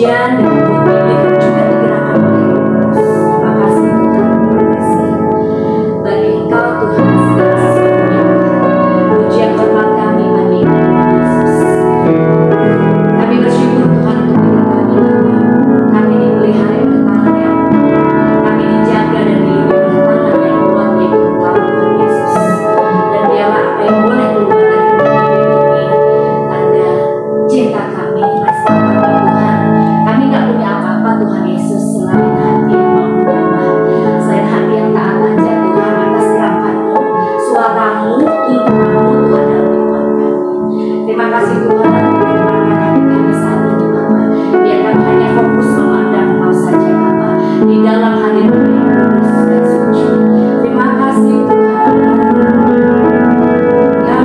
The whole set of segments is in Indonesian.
pujian dan puji juga digerakkan oleh Roh Kudus. Terima kasih Tuhan, terima kasih. Bagi Engkau Tuhan segala sesuatunya. Pujian hormat kami pagi ini Tuhan Yesus. Kami bersyukur Tuhan untuk hidup kami Bapa. Kami dipelihara oleh tangan yang kami dijaga dan dilindungi oleh tangan yang kuat yaitu Engkau Tuhan Yesus. Dan biarlah apa yang boleh keluar dari mulut ini tanda cinta kami, kasih kami Tuhan. Kami gak punya apa-apa Tuhan Yesus selain hati yang mau menyembah, selain hati yang taat aja Tuhan atas gerakanmu, suaramu, tuntunanmu Tuhan dalam kehidupan kami. Terima kasih Tuhan, mendengarkan hati kami saat ini Bapa. Biar kami hanya fokus memandang Engkau saja Bapa, di dalam hadirat yang kudus dan suci. Terima kasih Tuhan. Ya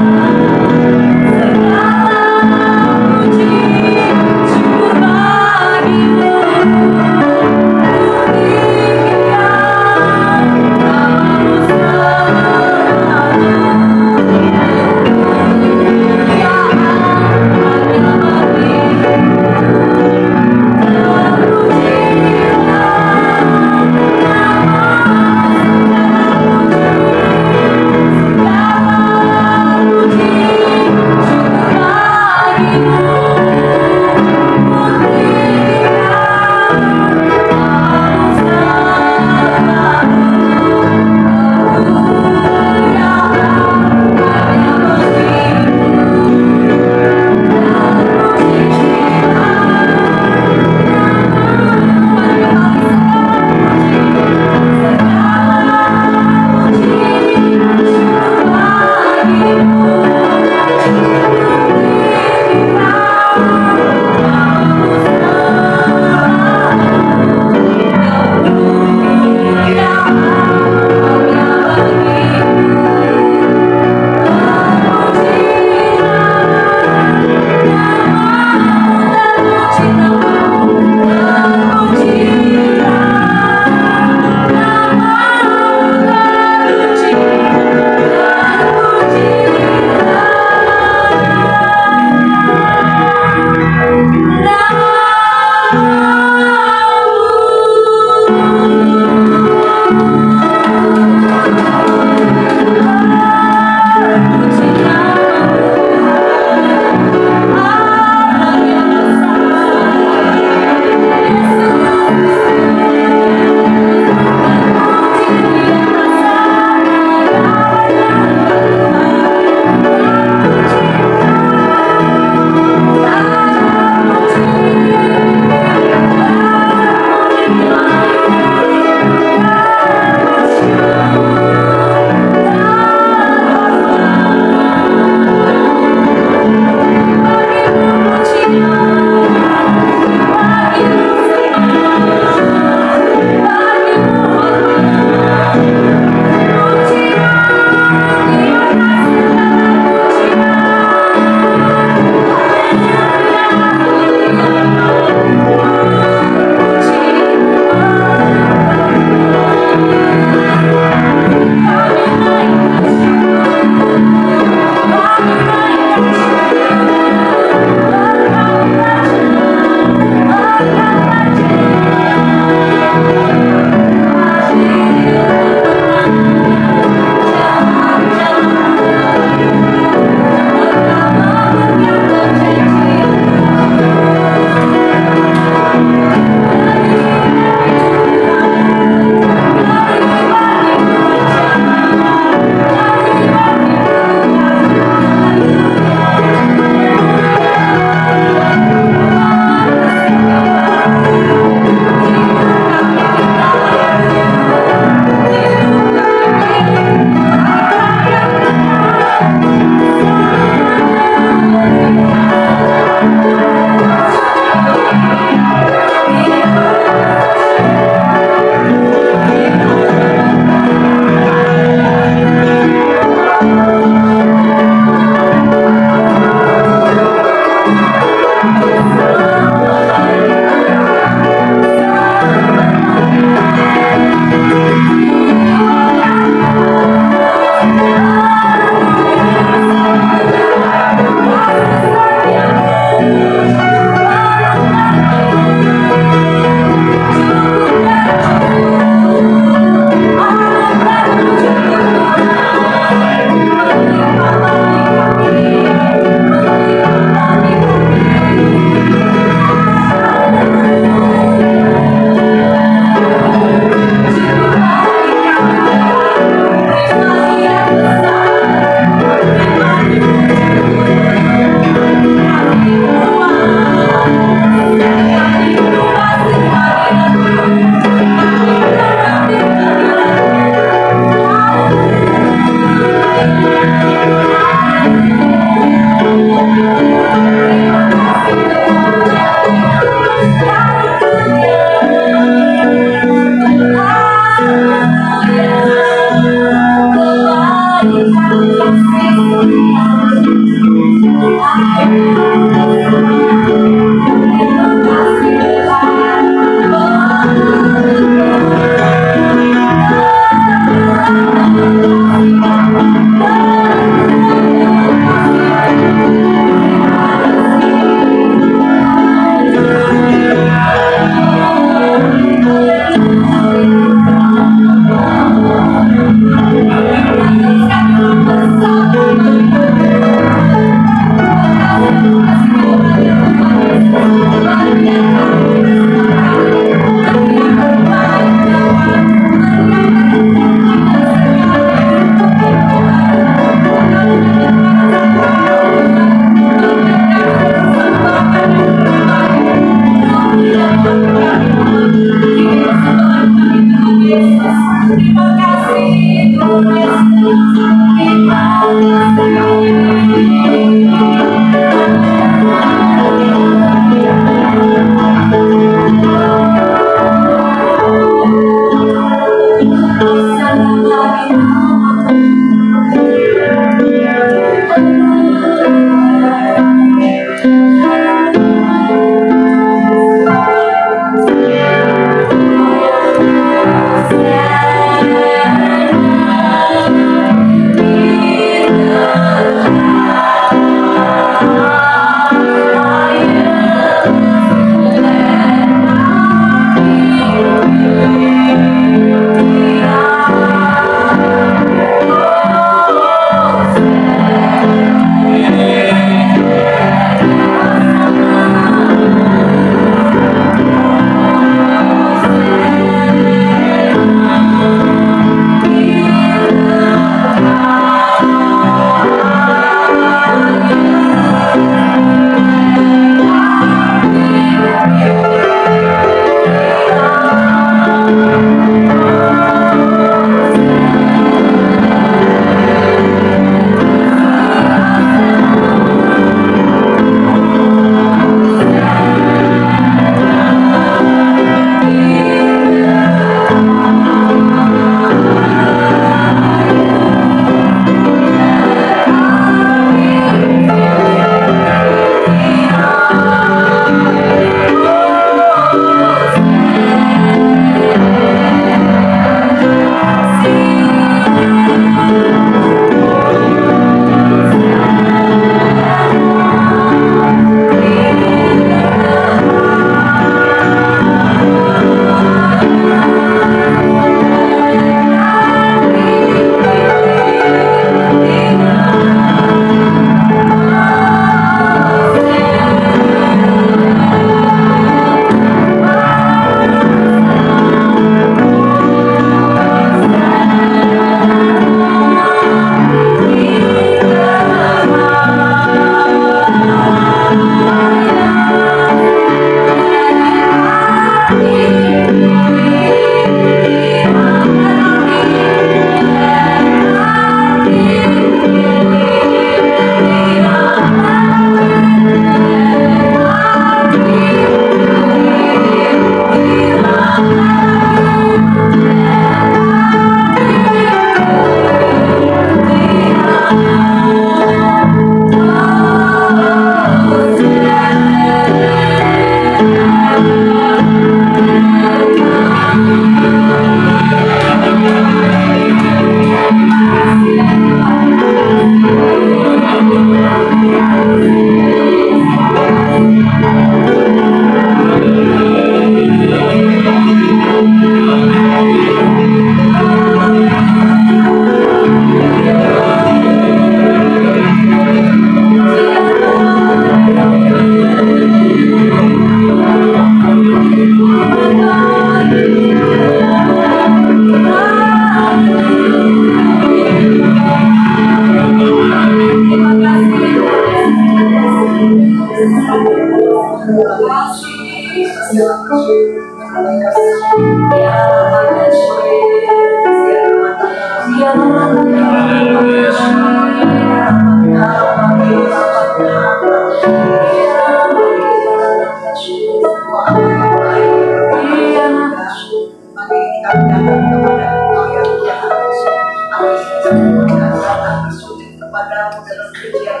Kepada dalam ujian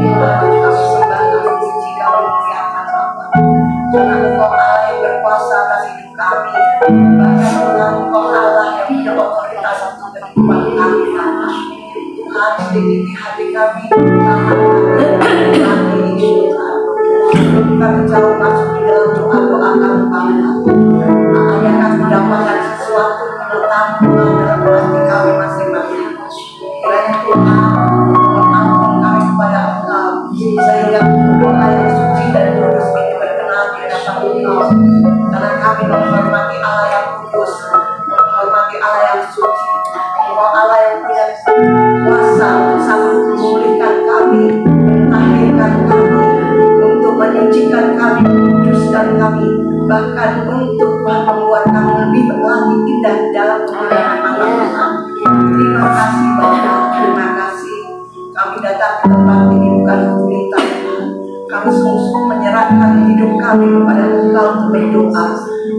Bapak juga sembah kami, puji kami, muliakan Bapak. Karena Engkau Allah yang berkuasa atas hidup kami. Bahkan Tuhan Engkau Allah yang punya otoritas untuk kehidupan kami Bapak. Tuhan selidiki hati kami, kami ini Tuhan. Kami jauh masuk di dalam doa-doa kami Bapak. Ayah kami mendapatkan sesuatu tentang Tuhan dalam hati kami masing-masing. Kiranya Tuhan mohon ampun kami kepada Engkau, sehingga doa yang suci dan kudus ini berkenan di hadapan Engkau. Karena kami menghormati Allah yang kudus, menghormati Allah yang suci. Engkau Allah yang punya kuasa untuk sanggup memulihkan kami, mentahirkan kami, untuk menyucikan kami, menguduskan kami, bahkan untuk membuat kami lebih lagi indah dalam kemuliaan mata Tuhan. Terima kasih Bapak, terima kasih. Kami datang ke tempat ini bukan untuk minta Tuhan. Kami sungguh menyerahkan hidup kami kepada Engkau untuk berdoa,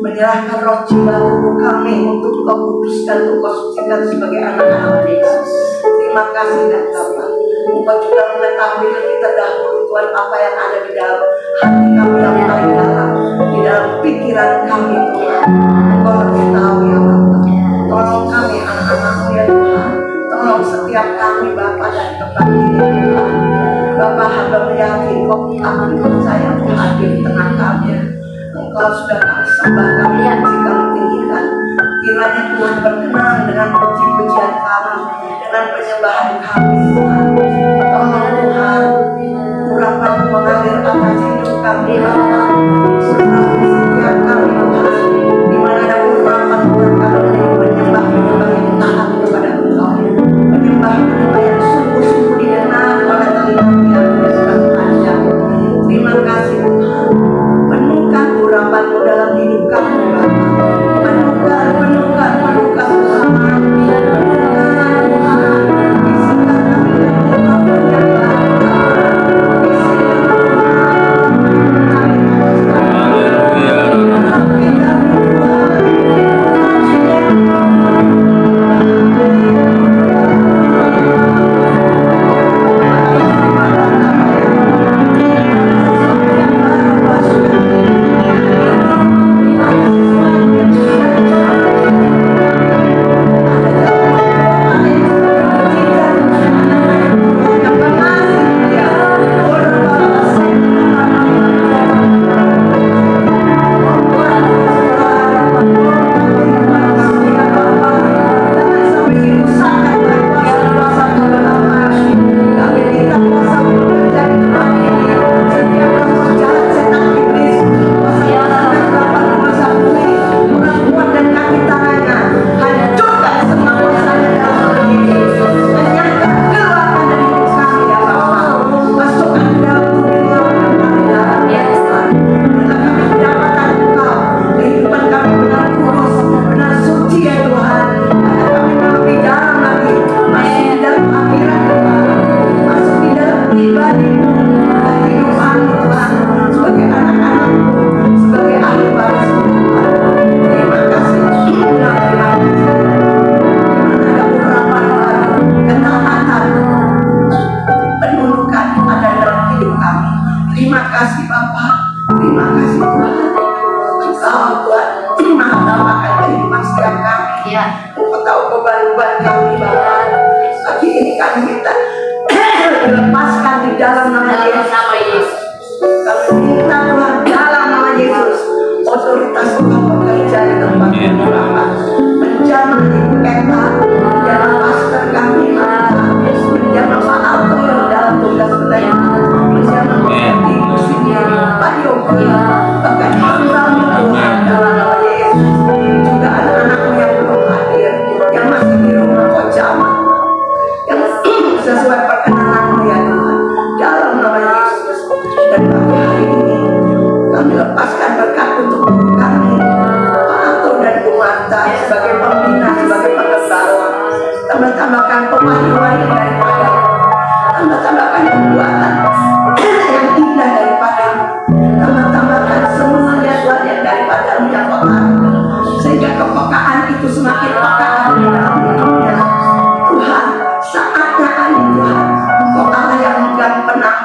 menyerahkan roh jiwa tubuh kami untuk Kau kuduskan, untuk Kau sucikan sebagai anak-anak Yesus. Terima kasih dan Bapak. Engkau juga mengetahui lebih terdahulu Tuhan apa yang ada di dalam hati kami yang paling dalam, di dalam pikiran kami Tuhan. Engkau lebih tahu ya Bapak. Tolong kami anak-anak-Mu ya Tuhan. Tolong setiap kami Bapak dan tempat ini Tuhan. Bapak hamba meyakin Kau akan percaya Kau hadir di tengah kami. Engkau sudah kami sembah, kami puji, kami tinggikan. Kiranya Tuhan berkenan dengan puji-pujian kami, dengan penyembahan kami Tuhan. Tolong Tuhan, urapan-Mu mengalir atas hidup kami Bapak. Urapan setiap kami Tuhan, di mana ada urapan Tuhan kami menyembah yang taat kepada Engkau, menyembah yang sungguh-sungguh didengar oleh telinga yang sudah panjang. Terima kasih Tuhan. Penuhkan urapan-Mu dalam hidup kami Bapak. Penuhkan Tuhan.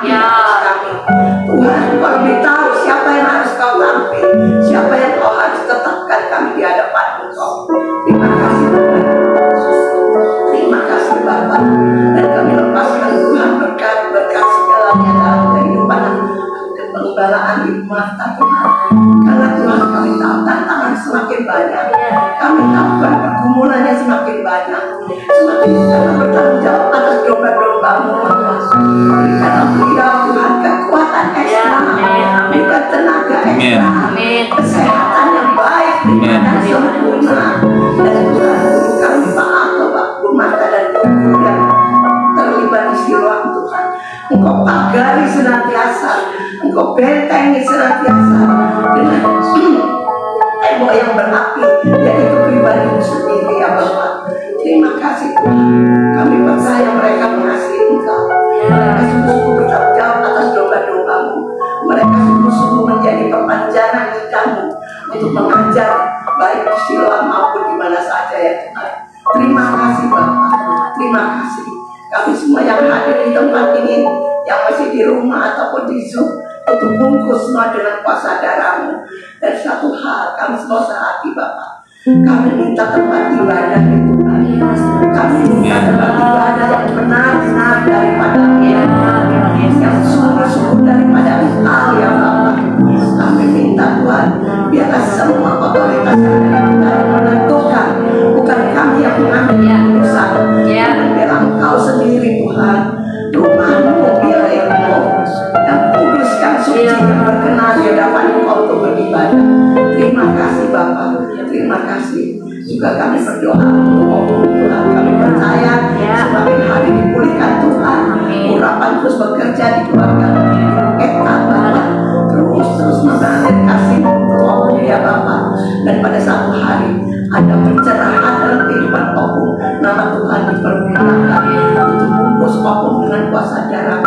Ya. Terima kasih Tuhan Yesus. Terima kasih Bapa. Dan kami lepaskan Tuhan berkat segalanya dalam kehidupan dan penggembalaan Ibu Marta Tuhan. Karena Tuhan kami tahu tantangan semakin banyak. Kami tahu Tuhan pergumulannya semakin banyak. Semakin karena bertanggung jawab atas domba-domba-Mu. Karena beliau Tuhan kekuatan ekstra, berikan tenaga ekstra, kesehatan yang baik dan sempurna. Dan Tuhan kami maaf Bapak Bu Marta dan Ibu yang terlibat di Siloam Tuhan. Engkau pagari senantiasa, Engkau bentengi senantiasa dengan tembok yang berapi, yaitu pribadi-Mu sendiri ya Bapak. Terima kasih Tuhan. Kami percaya mereka mengasihi Engkau. Mereka sungguh-sungguh bertanggung jawab atas domba-domba-Mu. Mereka sungguh-sungguh menjadi perpanjangan lidahmu untuk mengajar baik di Siloam maupun di mana saja ya Tuhan. Terima kasih Bapak. Terima kasih. Kami semua yang hadir di tempat ini, yang masih di rumah ataupun di Zoom, untuk bungkus semua dengan kuasa darah-Mu. Dan satu hal kami semua sehati Bapak, kami minta tempat ibadah ya Tuhan. Kami minta tempat ibadah yang benar-benar daripada yang sungguh-sungguh daripada Engkau ya Bapak. Kami minta Tuhan, biarlah semua otoritas yang ada di kita menentukan, bukan kami yang mengambil keputusan. Biarlah Engkau sendiri Tuhan, rumah-Mu, wilayah-Mu yang kudus, yang suci, yang berkenan di hadapan Engkau untuk beribadah. Terima kasih Bapak. Terima kasih. Juga kami berdoa untuk Tuhan. Kami percaya semakin hari dipulihkan Tuhan. Urapan terus bekerja di keluarga kita Bapak. Terus mengalir kasih Opung ya Bapak. Dan pada satu hari ada pencerahan dalam kehidupan Opung. Nama Tuhan dipermuliakan untuk bungkus Opung dengan kuasa darah.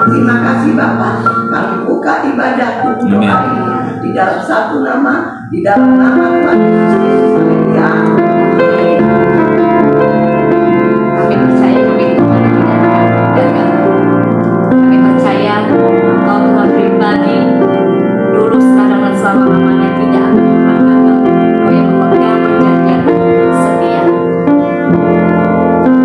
Terima kasih Bapak. Kami buka ibadah tubuh doa ini di dalam satu nama, di dalam nama Tuhan Yesus Kristus. Amin. Kami percaya kami Tuhan tidak gagal. Kami percaya Engkau Tuhan pribadi dulu sekarang dan selama-lamanya tidak akan pernah gagal. Engkau yang memegang perjanjian setia. Kau tetap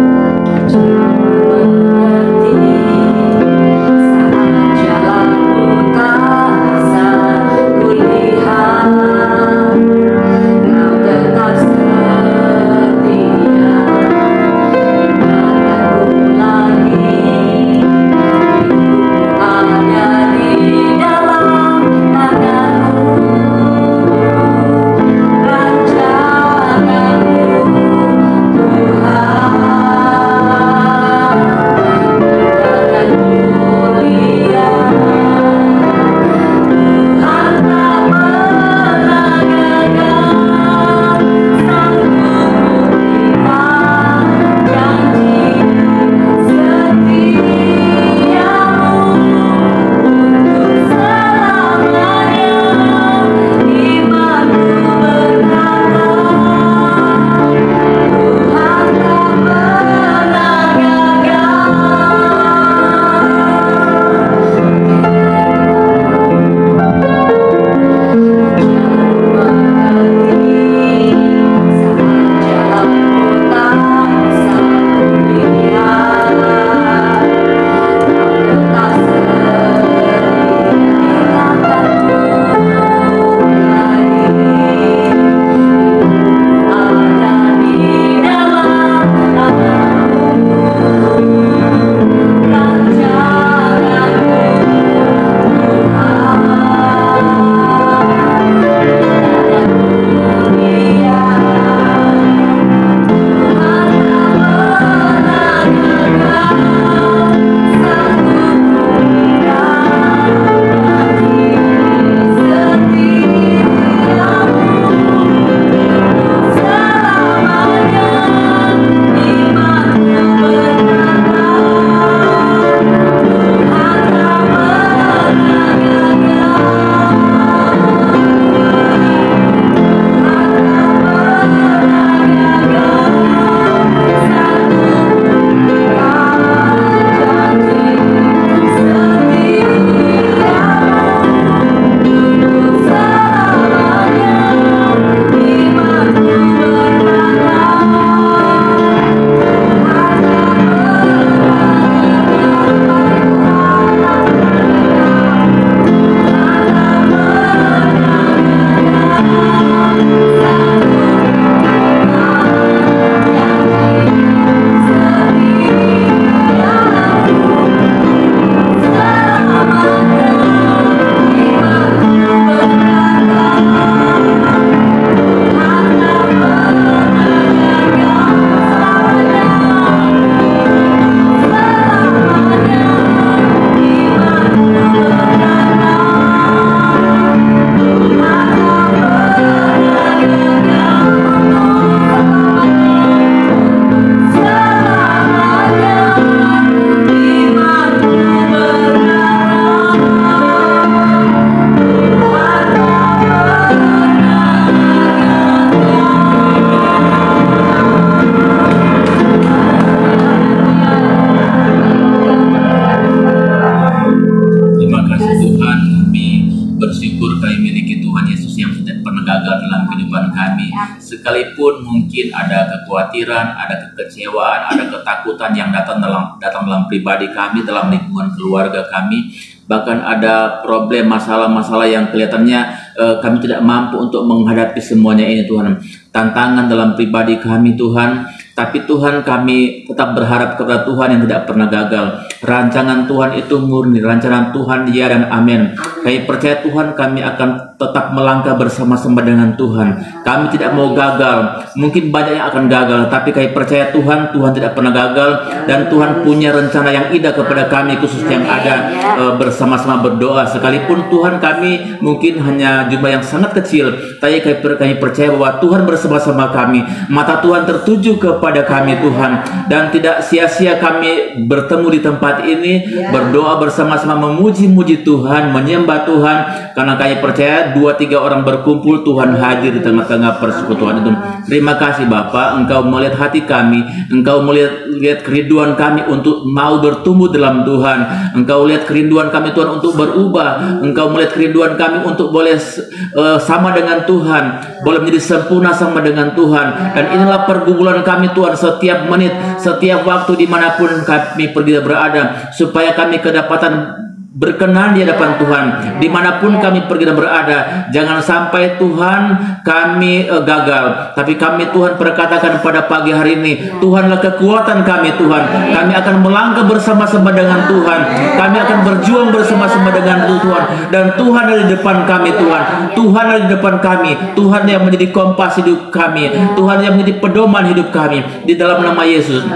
kekhawatiran, ada kekecewaan, ada ketakutan yang datang dalam pribadi kami, dalam lingkungan keluarga kami. Bahkan ada problem, masalah-masalah yang kelihatannya kami tidak mampu untuk menghadapi semuanya ini Tuhan. Tantangan dalam pribadi kami Tuhan. Tapi Tuhan, kami tetap berharap kepada Tuhan yang tidak pernah gagal. Rancangan Tuhan itu murni, rancangan Tuhan ya dan amin. Kami percaya Tuhan, kami akan tetap melangkah bersama-sama dengan Tuhan. Kami tidak mau gagal. Mungkin banyak yang akan gagal, tapi kami percaya Tuhan, Tuhan tidak pernah gagal. Dan Tuhan punya rencana yang indah kepada kami, khususnya yang ada bersama-sama berdoa. Sekalipun Tuhan, kami mungkin hanya jumlah yang sangat kecil, tapi kami percaya bahwa Tuhan bersama-sama kami. Mata Tuhan tertuju kepada kami Tuhan, dan tidak sia-sia kami bertemu di tempat ini, berdoa bersama-sama, memuji-muji Tuhan, menyembah Tuhan, karena kami percaya 2-3 orang berkumpul, Tuhan hadir di tengah-tengah persekutuan itu. Terima kasih Bapa, Engkau melihat hati kami, Engkau melihat kerinduan kami untuk mau bertumbuh dalam Tuhan, Engkau lihat kerinduan kami Tuhan untuk berubah, Engkau melihat kerinduan kami untuk boleh sama dengan Tuhan, boleh menjadi sempurna sama dengan Tuhan. Dan inilah pergumulan kami Tuhan, setiap menit, setiap waktu, dimanapun kami pergi dan berada, supaya kami kedapatan berkenan di hadapan Tuhan. Dimanapun kami pergi dan berada, jangan sampai Tuhan kami gagal. Tapi kami Tuhan perkatakan pada pagi hari ini, Tuhanlah kekuatan kami Tuhan. Kami akan melangkah bersama-sama dengan Tuhan. Kami akan berjuang bersama-sama dengan Tuhan. Dan Tuhan ada di depan kami Tuhan. Tuhan ada di depan kami. Tuhan yang menjadi kompas hidup kami. Tuhan yang menjadi pedoman hidup kami. Di dalam nama Yesus,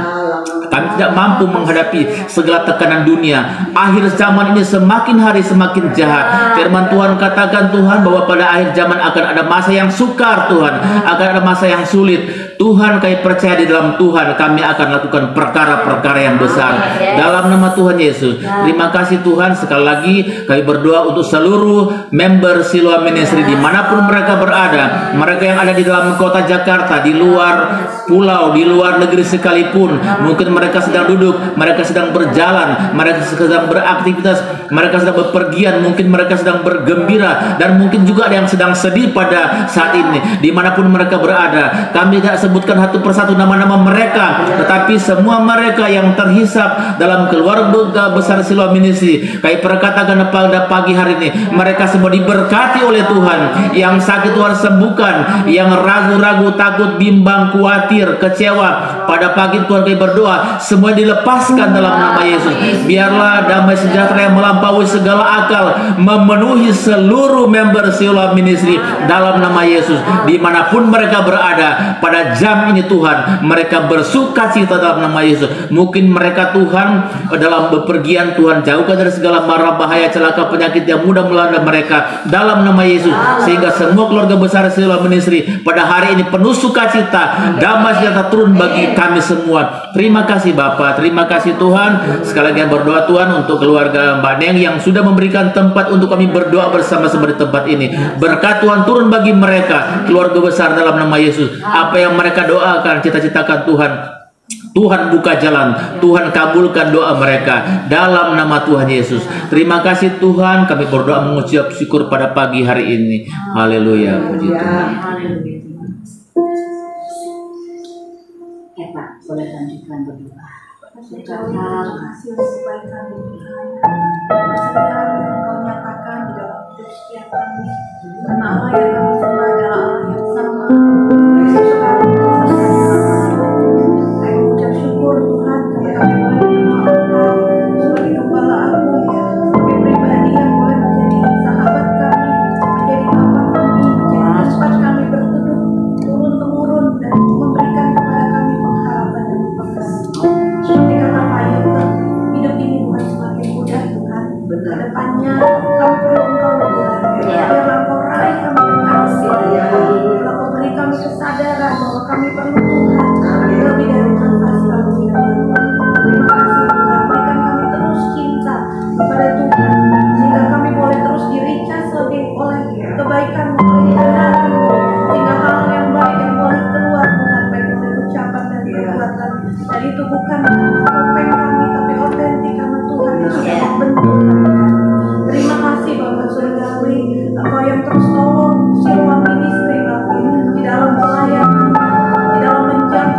kami tidak mampu menghadapi segala tekanan dunia. Akhir zaman ini semakin hari semakin jahat. Firman Tuhan katakan Tuhan bahwa pada akhir zaman akan ada masa yang sukar Tuhan, akan ada masa yang sulit. Tuhan, kami percaya di dalam Tuhan kami akan lakukan perkara-perkara yang besar dalam nama Tuhan Yesus. Terima kasih Tuhan. Sekali lagi kami berdoa untuk seluruh member Siloam Ministry dimanapun mereka berada, mereka yang ada di dalam kota Jakarta, di luar pulau, di luar negeri sekalipun. Mungkin mereka sedang duduk, mereka sedang berjalan, mereka sedang beraktivitas, mereka sedang bepergian, mungkin mereka sedang bergembira, dan mungkin juga ada yang sedang sedih pada saat ini. Dimanapun mereka berada, kami tidak sebutkan satu persatu nama-nama mereka, tetapi semua mereka yang terhisap dalam keluarga besar Siloam Ministry, kami perkatakan pada pagi hari ini, mereka semua diberkati oleh Tuhan. Yang sakit Tuhan sembuhkan, yang ragu-ragu, takut, bimbang, khawatir, kecewa, pada pagi Tuhan kami berdoa, semua dilepaskan dalam nama Yesus. Biarlah damai sejahtera yang melampaui segala akal memenuhi seluruh member Siloam Ministry dalam nama Yesus. Dimanapun mereka berada pada jam ini Tuhan, mereka bersuka cita dalam nama Yesus. Mungkin mereka Tuhan dalam bepergian, Tuhan jauhkan dari segala mara bahaya, celaka, penyakit yang mudah melanda mereka dalam nama Yesus. Sehingga semua keluarga besar Siloam Ministry pada hari ini penuh sukacita, damai sejahtera turun bagi kami semua. Terima kasih Bapa, terima kasih Tuhan. Sekali lagi berdoa Tuhan untuk keluarga Mbak Neng yang sudah memberikan tempat untuk kami berdoa bersama-sama di tempat ini. Berkat Tuhan turun bagi mereka, keluarga besar dalam nama Yesus. Apa yang mereka doakan, cita-citakan Tuhan, Tuhan buka jalan, Tuhan kabulkan doa mereka dalam nama Tuhan Yesus. Terima kasih Tuhan, kami berdoa mengucap syukur pada pagi hari ini. Haleluya, puji Tuhan. Pak, boleh lanjutkan berdoa. Terima kasih untuk kebaikan Tuhan. Kesediaan yang Kau nyatakan di dalam hidup setiap kami. Karena Allah yang kami sembah adalah Allah yang sama. Yesus sekarang saya mengucap syukur Tuhan karena kami boleh mengenal Engkau sebagai gembala aku, sebagai pribadi yang boleh menjadi sahabat kami, menjadi apa kami, menjadi tempat kami berteduh turun-temurun dan memberikan kepada kami pengharapan dan pengharapan. Seperti kata Pak Yusuf, hidup ini bukan semakin mudah Tuhan. Kedepannya kami perlu Engkau lebih lagi. Biarlah Engkau raih kami dengan kasih. Biarlah Engkau beri kami kesadaran bahwa kami perlu Tuhan lebih dari nafas kami tidak berbuat. Terima kasih Tuhan, berikan kami terus cinta kepada Tuhan, sehingga kami boleh terus di-recharge lebih oleh kebaikan, oleh kebenaran, sehingga hal yang baik yang boleh keluar Tuhan, baik oleh ucapan dan perbuatan. Dan itu bukan topeng kami, tapi otentik karena Tuhan yang sudah membentuk kami. Terima kasih Bapak Surgawi, Engkau yang terus tolong Siloam Ministry Bapak di dalam pelayanan, di dalam menjaga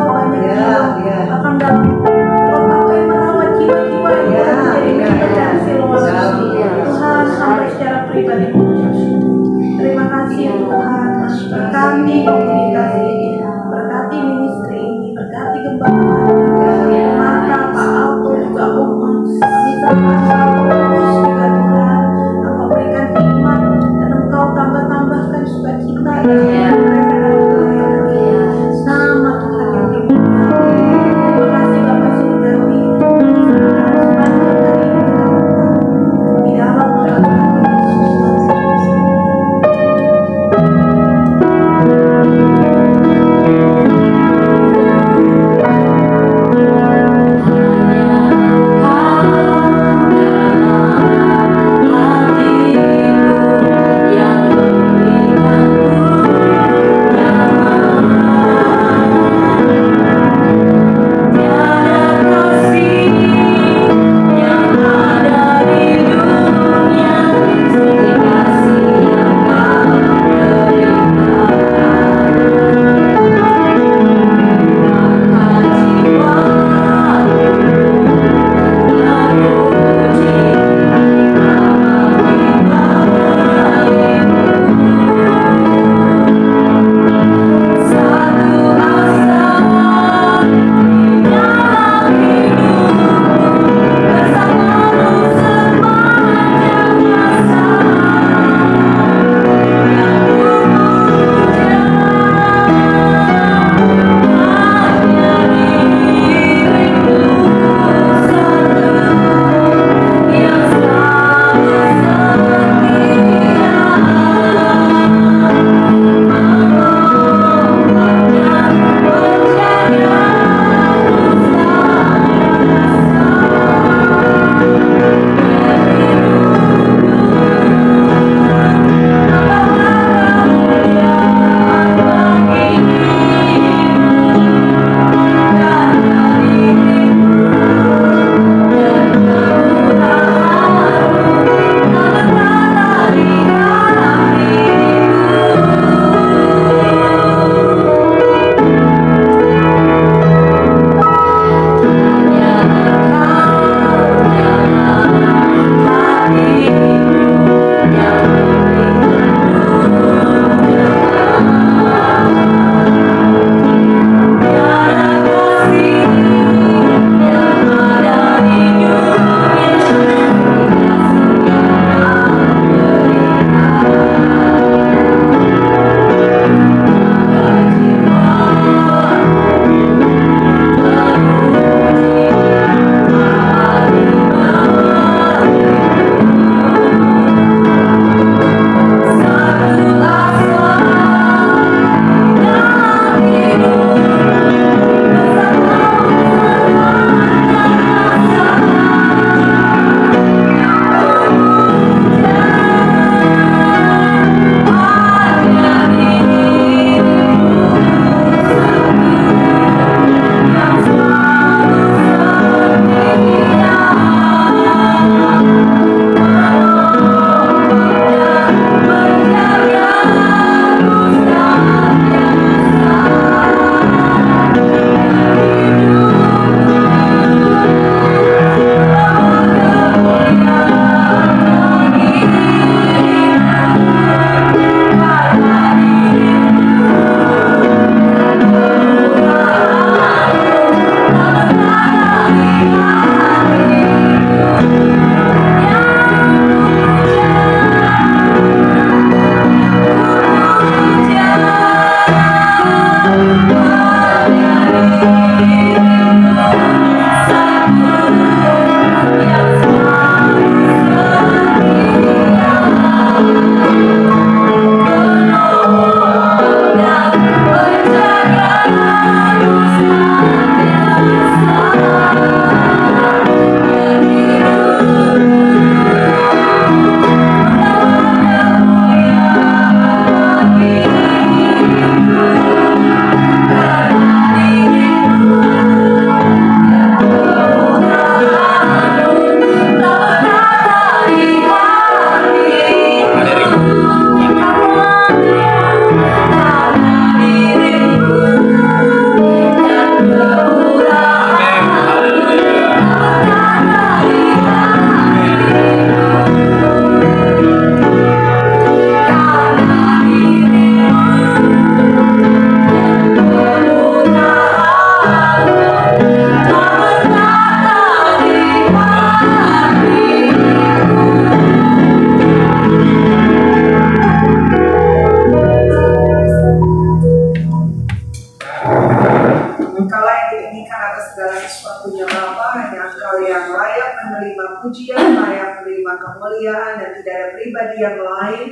Engkaulah yang ditinggikan atas segala sesuatunya Bapa, hanya Engkau yang layak menerima pujian, layak menerima kemuliaan, dan tidak ada pribadi yang lain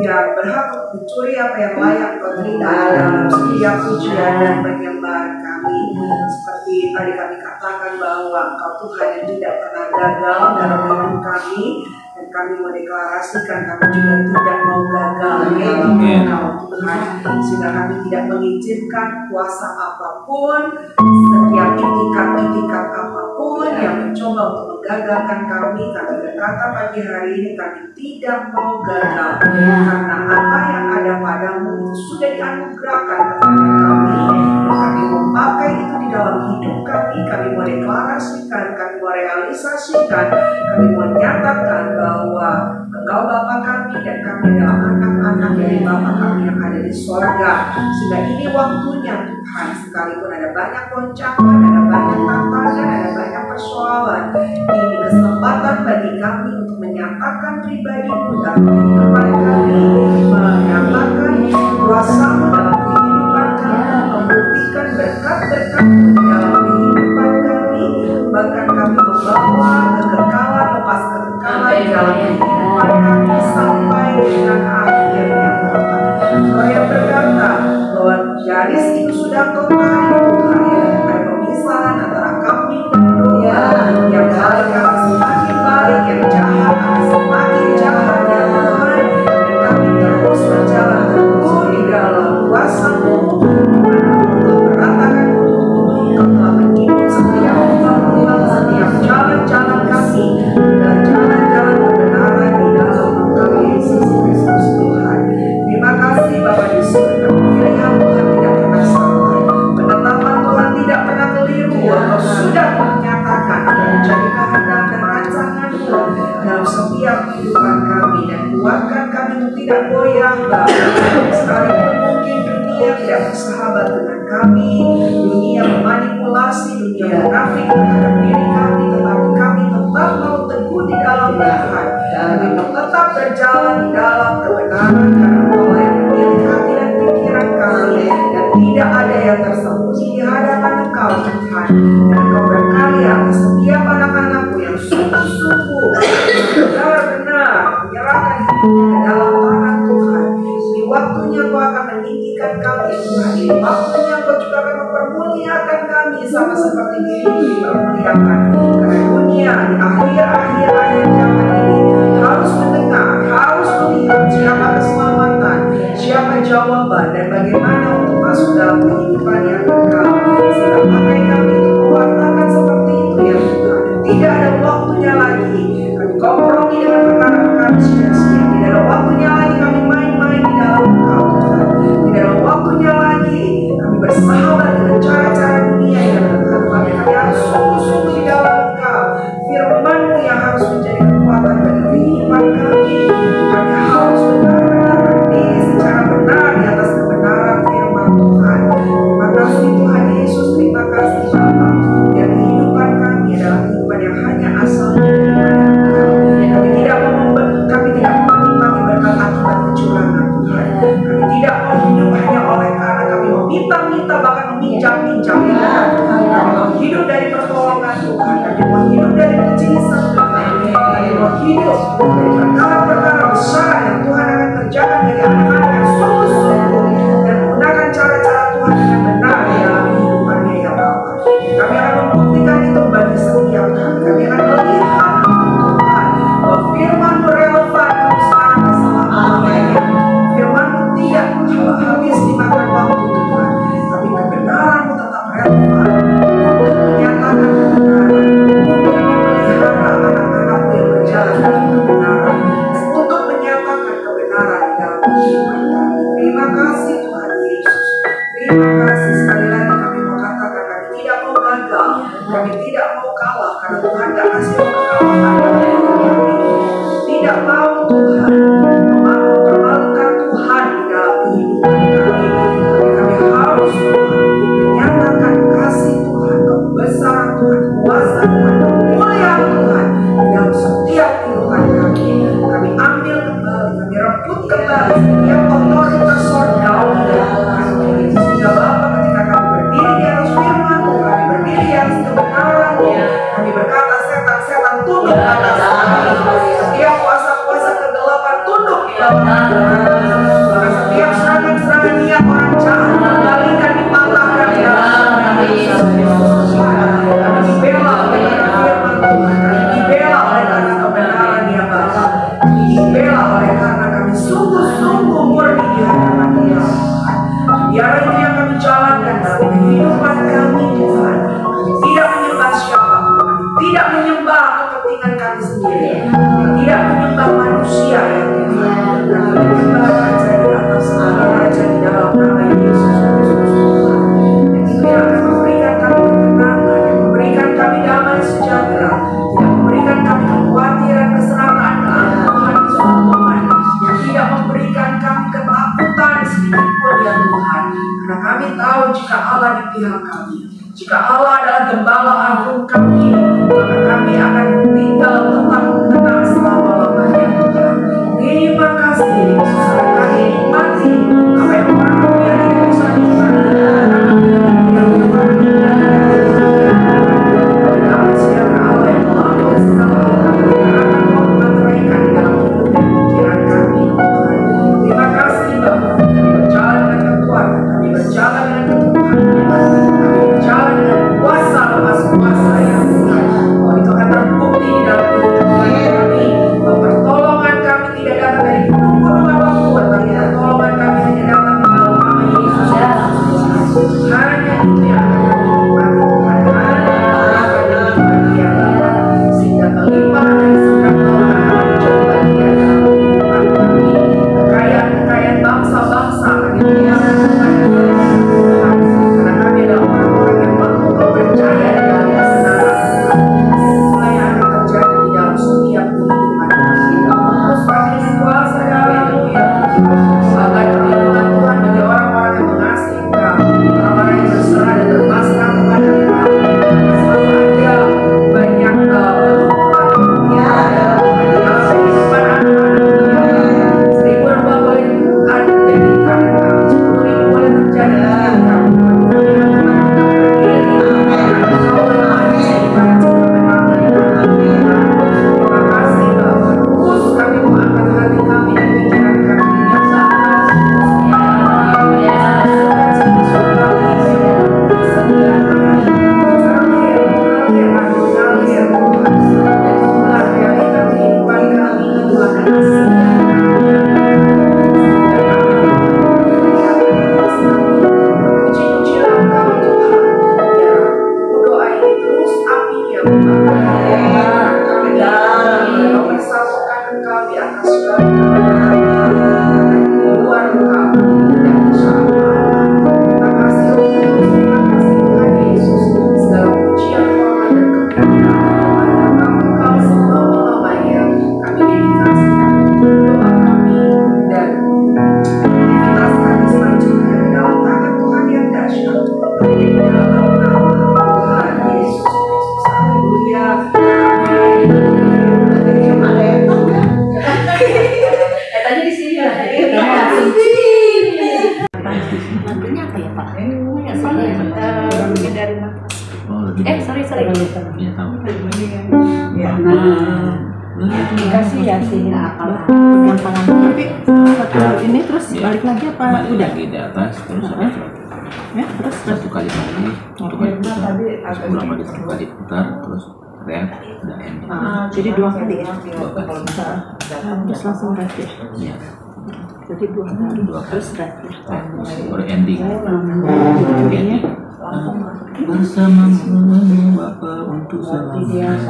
yang berhak untuk mencuri apa yang layak Kau terima dalam setiap pujian dan penyembahan kami. Seperti tadi kami katakan bahwa Engkau Tuhan yang tidak pernah gagal dalam hidup kami, dan kami mendeklarasikan kami juga tidak mau gagal dalam Engkau Tuhan, sehingga kami tidak mengizinkan kuasa apapun, setiap itikat-itikat apapun yang mencoba untuk menggagalkan kami. Kami berkata pagi hari ini kami tidak mau gagal, karena apa yang ada padamu itu sudah dianugerahkan kepada kami, dan kami mau pakai itu di dalam hidup kami. Kami mau deklarasikan, kami mau realisasikan, kami mau nyatakan bahwa Engkau Bapa kami dan kami adalah anak-anak dari Bapa kami yang ada di sorga. Sehingga ini waktunya Tuhan, sekalipun ada banyak goncangan, ada banyak tantangan, ada banyak persoalan, ini kesempatan bagi kami untuk menyatakan pribadi-Mu dalam kehidupan kami, menyatakan kuasa-Mu dalam kehidupan kami, membuktikan berkat-berkat-Mu dalam kehidupan kami, bahkan kami membawa kekekalan, lepas kekekalan dalam kehidupan kami sampai dengan akhirnya. Kau yang berkata bahwa garis itu sudah Kau tarik Tuhan, ada pemisahan antara kami dan domba, yang baik akan semakin baik, yang jahat akan semakin jahat ya Tuhan, dan kami terus berjalan teguh di dalam kuasa-Mu, Engkau berkatakan Engkau telah menyinggung setiap ulang-ulang, setiap jalan-jalan kami, dan jalan-jalan kebenaran di dalam Engkau Yesus Kristus Tuhan. Terima kasih Bapa di surga, pilihan Tuhan tidak pernah salah, penetapan Tuhan tidak pernah keliru. Engkau sudah menyatakan dan menjadi kehendak dan rancangan-Mu dalam setiap kehidupan kami, dan kuatkan kami untuk tidak goyah Bapa. Sekalipun mungkin dunia tidak bersahabat dengan kami, dunia memanipulasi, dunia munafik terhadap diri kami, tetapi kami tetap mau teguh di dalam Tuhan. Kami tetap berjalan di dalam kebenaran, karena Engkau yang memilih hati dan pikiran kami, dan tidak ada yang tersembunyi di hadapan Engkau Tuhan. Dan Engkau berkarya atas setiap anak-anak-Mu yang sungguh-sungguh benar-benar menyerahkan hidupnya ke dalam tangan Tuhan. Di waktunya Kau akan meninggikan kami Tuhan, di waktunya Kau juga akan mempermuliakan kami sama seperti diri dipermuliakan. Karena dunia di akhir-akhir zaman ini harus mendengar, harus melihat siapa keselamatan, siapa jawaban, dan bagaimana untuk masuk dalam kehidupan yang kekal. Sehingga pakai kami untuk mewartakan seperti itu ya Tuhan. Dan tidak ada waktunya lagi kami kompromi dengan perkara-perkara sia-sia. Tidak ada waktunya lagi kami main-main di dalam Engkau Tuhan. Tidak ada waktunya lagi kami bersahabat dengan cara-cara dunia yang Tuhan. Tapi kami harus sungguh-sungguh di dalam Engkau. Firman-Mu yang harus menjadi kekuatan bagi kehidupan kami. Kami harus benar-benar berdiri secara benar di atas kebenaran firman Tuhan. Terima kasih Tuhan Yesus, terima kasih Bapa. Dan kehidupan kami adalah kehidupan yang hanya asalnya daripada Engkau. Kami tidak mau menikmati berkat akibat kecurangan Tuhan. Kami tidak mau hidup hanya oleh karena kami meminta-minta, bahkan meminjam-minjam ya Tuhan. Kami mau hidup dari pertolongan Tuhan. Kami mau hidup dari mujizat Tuhan. Kami mau hidup dari perkara-perkara besar yang Tuhan akan kerjakan dari anak-anak yang sungguh-sungguh dan menggunakan cara-cara Tuhan dengan benar di dalam kehidupannya ya Bapa. Kami akan membuktikan itu bagi setiap kami. Kami akan melihat Tuhan bahwa firman-Mu relevan untuk sekarang dan selama-lamanya. Firman-Mu tidak habis dimakan waktu Tuhan, tapi kebenaran-Mu tetap relevan untuk menyatakan kebenaran, untuk memelihara anak-anak-Mu yang berjalan dalam kebenaran, dan untuk menyatakan kebenaran di dalam kehidupan kami. Terima kasih Tuhan Yesus. Terima kasih sekali lagi kami mau katakan kami tidak mau gagal, kami tidak mau kalah, karena Tuhan tidak kasih kekalahan bagi kami. Tidak mau Tuhan mempermalukan Tuhan di dalam kehidupan kami. Tapi kami harus Tuhan menyatakan kasih Tuhan, kebesaran Tuhan, kuasa Tuhan, kemuliaan Tuhan di dalam setiap kehidupan kami. Kami ambil kembali, kami rebut kembali setiap otoritas sorgawi dari Tuhan. Sehingga Bapa ketika kami berdiri di atas firman Jika Allah adalah gembala agung kami, maka kami akan tinggal tetap tenang selama-lamanya. Terima kasih Yesus, kami nikmati apa yang orang dunia tidak bisa nikmati. Siapa Allah yang telah bersama kami akan memeteraikan di dalam hidup dan pikiran kami. Terima kasih Bapak, kami berjalan dengan kekuatan, kami berjalan dengan ketuhanan, kami berjalan dengan kuasa lepas kuasa yang Tuhan. Oh, itu akan terbukti di dalam kehidupan kami. Bahwa pertolongan kami tidak datang dari gunung-gunung apapun, tapi pertolongan kami hanya datang di dalam nama Yesus. Hanya itu yang akan kami nikmati Tuhan. Sehingga kelimpahan dari segala Tuhan akan menjadi bagian dalam kehidupan kami. Kekayaan bangsa-bangsa akan dilihatkan kepada Tuhan. Karena kami adalah orang-orang yang mampu percaya dalam kebenaran Tuhan. Itulah yang akan terjadi di dalam setiap kehidupan kami. Terus kami kuasa dalam-Mu ya Tuhan. Sebagai perlindungan Tuhan bagi orang-orang yang mengasihi Engkau, orang-orang yang berserah dan berpasrah kepada Engkau. Selalu ada banyak keluhan ya dalam kehidupan anak-anak. 1.000 hamba boleh ada jadi karena 10.000 boleh terjadi karena terima kasih Bapak. Terus kami mengangkat hati kami dan pikiran kami yang sangat Kasih ya sih yang tangan tapi satu ini terus balik lagi apa balik udah lagi di atas terus ya terus satu kali lagi pulang lagi satu kali putar terus rem udah ending jadi 2 kali ya 2 kali terus langsung rest ya iya jadi 2 kali 2 kali terus rest ya baru ending jadinya bersamamu Bapa untuk selamanya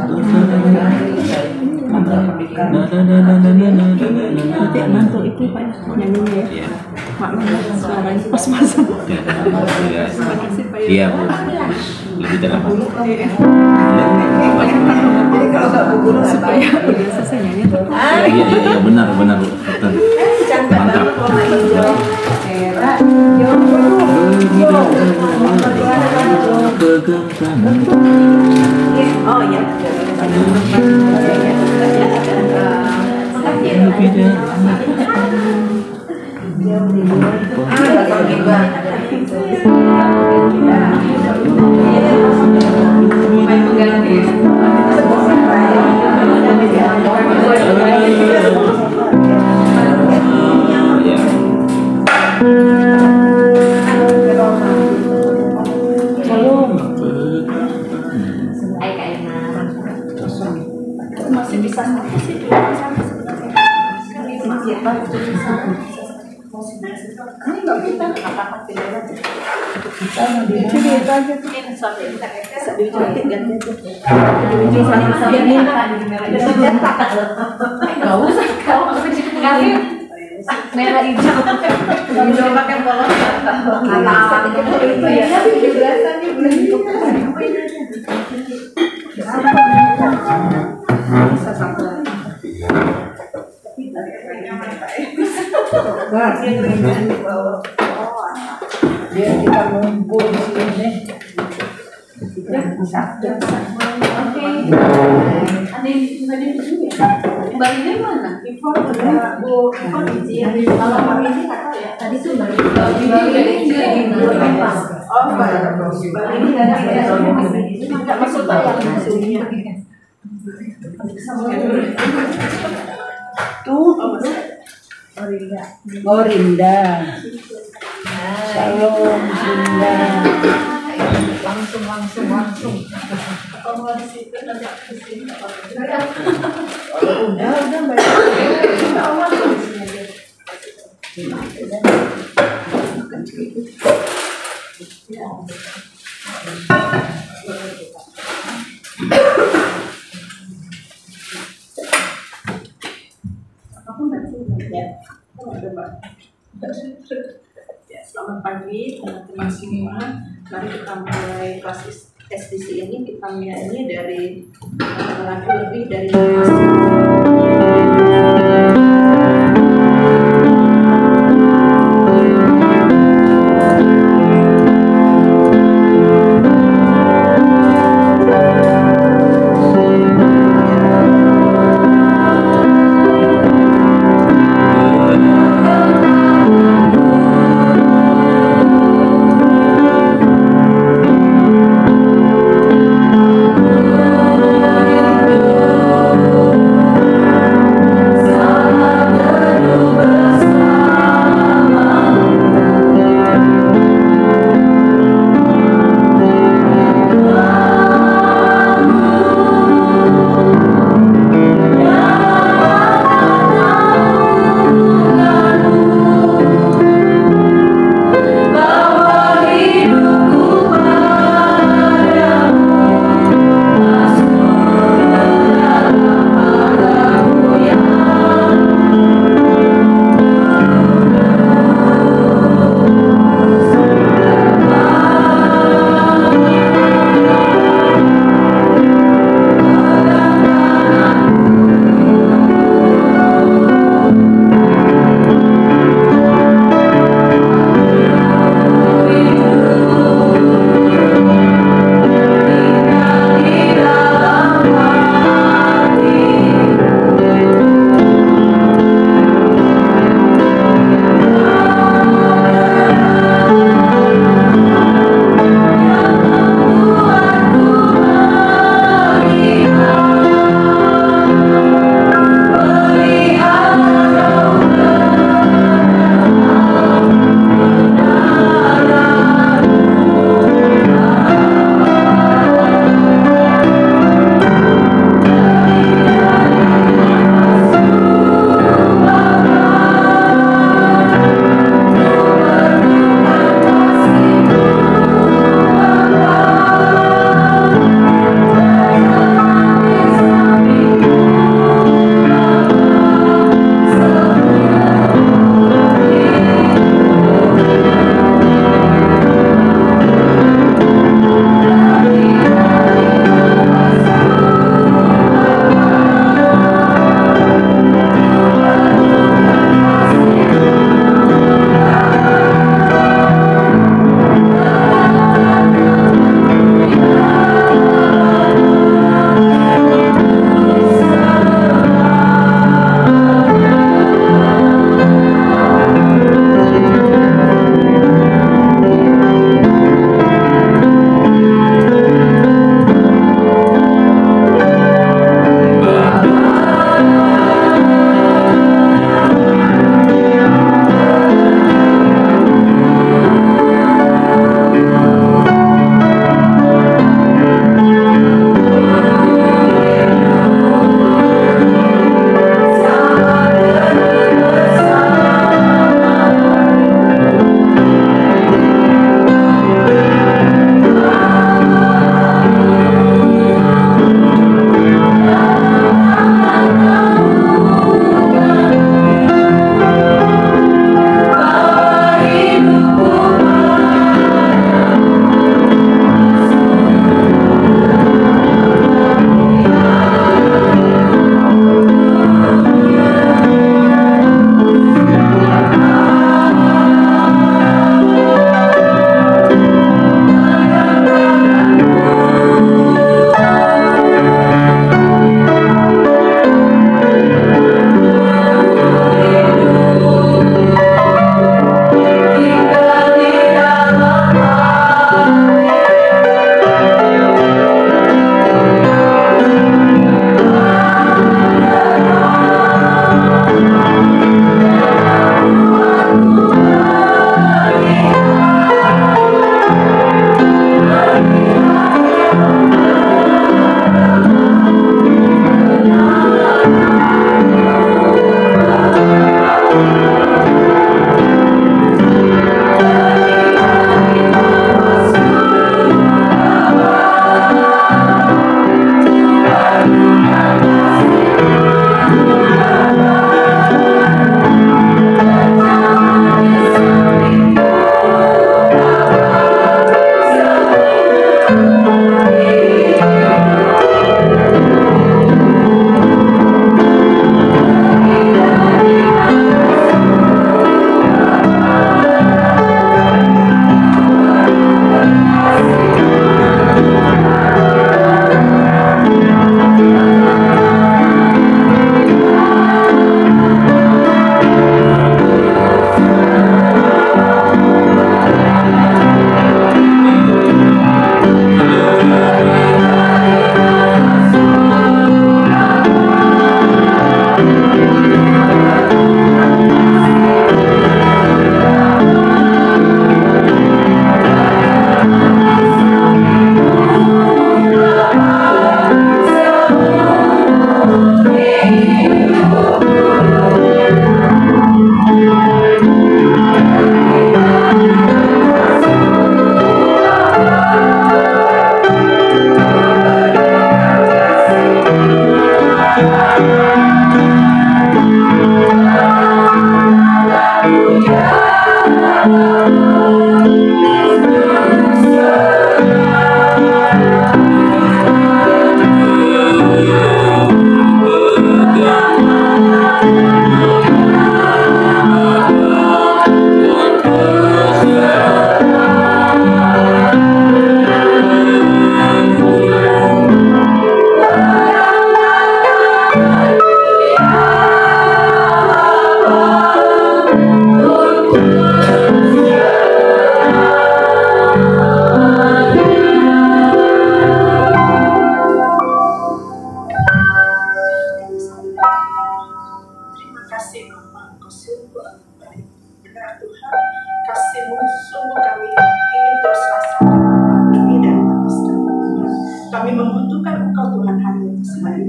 nanti mantul itu Pak ya nyanyinya ya maknanya suaranya pas-pasan terima kasih Pak ya iya Bu lebih dalam supaya udah selesai nyanyi tuh iya benar Bu betul mantap oh iya masih bisa merah hijau hijau pakai polos itu ya jelasannya belum bisa satu biar kita ngumpul di sini Satu. Oke. Ada yang dulu ya? Mbak Ida mana? Ipon ada Bu Ipon izin. Kalau Mbak ini nggak tahu ya. Tadi tuh Mbak Ida di kelas. Oh, Mbak ini nggak masuk tayang Zoom-nya. Tuh, oh Rinda. Shalom Rinda. Langsung. Kalau mau di situ nanti aku di sini. Udah Mbak. Selamat pagi teman-teman semua. Mari kita mulai kelas SDC ini. Kita mulainya dari lebih dari 5 Oh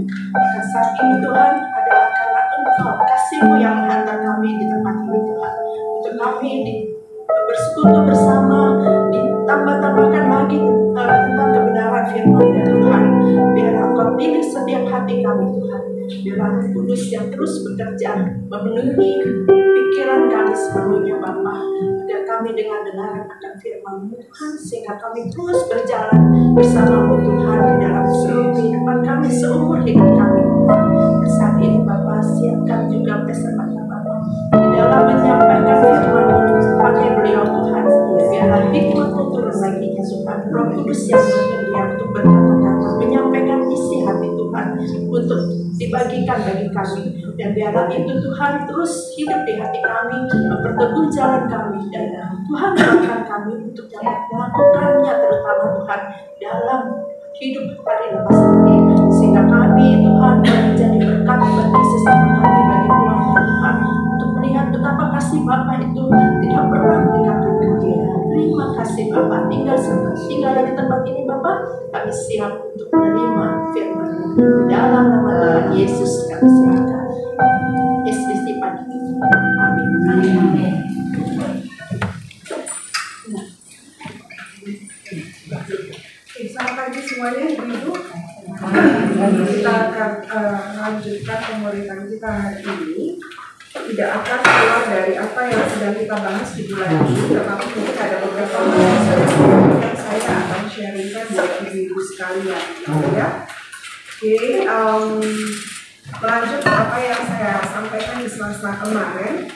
Maka saat ini Tuhan adalah karena Engkau, kasih-Mu yang menghantar kami di tempat ini Tuhan. Untuk kami bersekutu bersama, ditambah-tambahkan lagi tentang kebenaran firman Tuhan. Biar Engkau pilih setiap hati kami Tuhan. Biar Roh Kudus yang terus bekerja memenuhi pikiran kami sepenuhnya Bapa, agar kami dengar-dengar akan firman Tuhan, sehingga kami terus berjalan bersama Tuhan di dalam seluruh kehidupan kami, seumur hidup kami Tuhan. Saat ini Bapa, siapkan juga pesan-pesan Bapa di dalam menyampaikan firman pakai beliau Tuhan. Biarlah hikmat-Mu turun lagi Tuhan, Roh Kudus yang bersedia untuk berkata-kata, menyampaikan isi hati Tuhan untuk dibagikan bagi kami, dan biarlah itu Tuhan terus hidup di hati kami, memperteguh jalan kami, dan Tuhan mengangkat kami untuk dapat melakukannya, terutama Tuhan dalam hidup hari lepas ini, sehingga kami Tuhan menjadi berkat bagi sesama kami, bagi keluarga Tuhan, untuk melihat betapa kasih Bapa itu tidak pernah meninggalkan kami. Terima kasih Bapa, tinggal di tempat ini Bapa, kami siap untuk menerima firman-Mu. Dalam nama Tuhan Yesus kami serahkan. SDC pagi ini. Amin. Amin. Selamat pagi semuanya, Ibu. Kita akan melanjutkan pemuritan kita hari ini. Tidak akan keluar dari apa yang sedang kita bahas di bulan ini, tetapi mungkin ada beberapa hal yang saya akan sharingkan buat ibu-ibu sekalian, ya. Oke, melanjut apa yang saya sampaikan di semester kemarin.